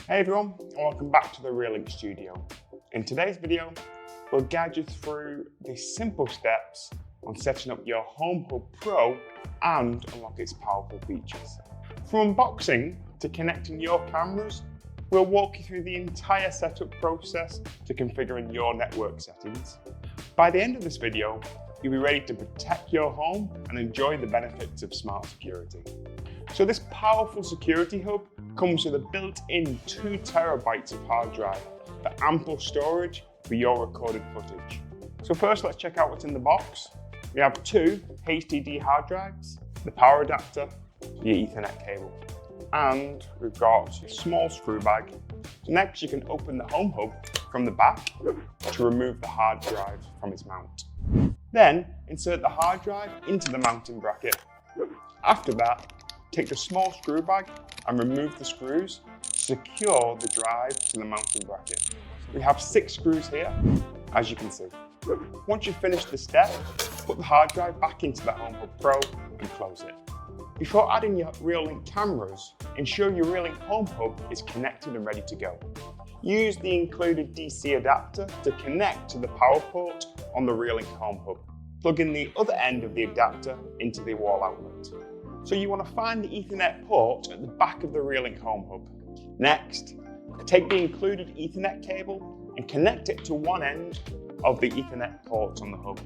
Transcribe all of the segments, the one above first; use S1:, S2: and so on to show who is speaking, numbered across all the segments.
S1: Hey everyone, and welcome back to the Reolink studio. In today's video, we'll guide you through the simple steps on setting up your Home Hub Pro and unlock its powerful features. From unboxing to connecting your cameras, we'll walk you through the entire setup process to configuring your network settings. By the end of this video, you'll be ready to protect your home and enjoy the benefits of smart security. So this powerful security hub comes with a built-in 2 terabytes of hard drive for ample storage for your recorded footage. So first, let's check out what's in the box. We have 2 HDD hard drives, the power adapter, your Ethernet cable, and we've got a small screw bag. So next, you can open the Home Hub from the back to remove the hard drive from its mount. Then, insert the hard drive into the mounting bracket. After that, take the small screw bag and remove the screws to secure the drive to the mounting bracket. We have 6 screws here, as you can see. Once you've finished this step, put the hard drive back into the Home Hub Pro and close it. Before adding your Reolink cameras, ensure your Reolink Home Hub is connected and ready to go. Use the included DC adapter to connect to the power port on the Reolink Home Hub. Plug in the other end of the adapter into the wall outlet. So you want to find the Ethernet port at the back of the Reolink Home Hub. Next, take the included Ethernet cable and connect it to one end of the Ethernet port on the hub,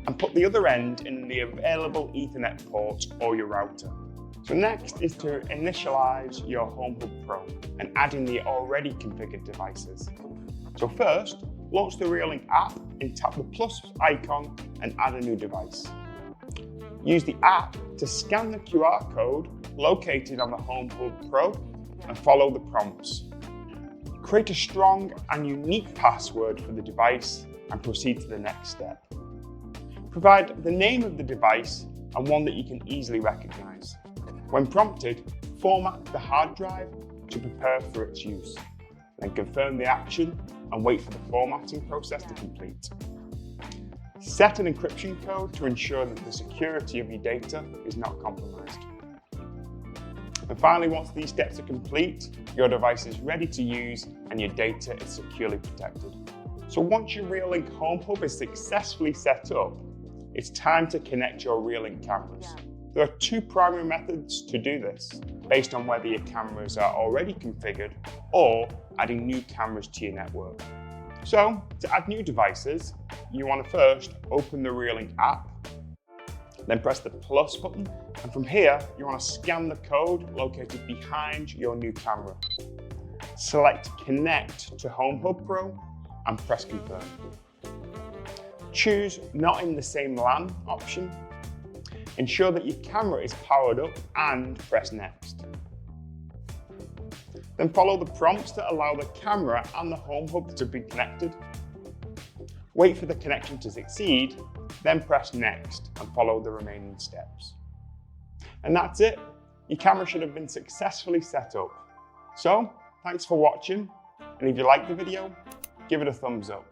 S1: and put the other end in the available Ethernet port or your router. So next is to initialize your Home Hub Pro and add in the already configured devices. So first, launch the Reolink app and tap the plus icon and add a new device. Use the app to scan the QR code located on the Home Hub Pro and follow the prompts. Create a strong and unique password for the device and proceed to the next step. Provide the name of the device and one that you can easily recognize. When prompted, format the hard drive to prepare for its use. Then confirm the action and wait for the formatting process to complete. Set an encryption code to ensure that the security of your data is not compromised. And finally, once these steps are complete, your device is ready to use and your data is securely protected. So once your Reolink Home Hub is successfully set up, it's time to connect your Reolink cameras. There are 2 primary methods to do this, based on whether your cameras are already configured or adding new cameras to your network. So, to add new devices, you want to first open the Reolink app, then press the plus button, and from here, you want to scan the code located behind your new camera. Select Connect to Home Hub Pro and press Confirm. Choose Not in the Same LAN option. Ensure that your camera is powered up and press Next. Then follow the prompts that allow the camera and the Home Hub to be connected. Wait for the connection to succeed, then press Next and follow the remaining steps. And that's it. Your camera should have been successfully set up. So, thanks for watching, and if you liked the video, give it a thumbs up.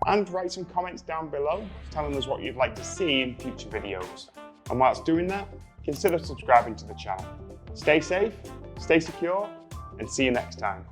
S1: And write some comments down below telling us what you'd like to see in future videos. And whilst doing that, consider subscribing to the channel. Stay safe, stay secure, and see you next time.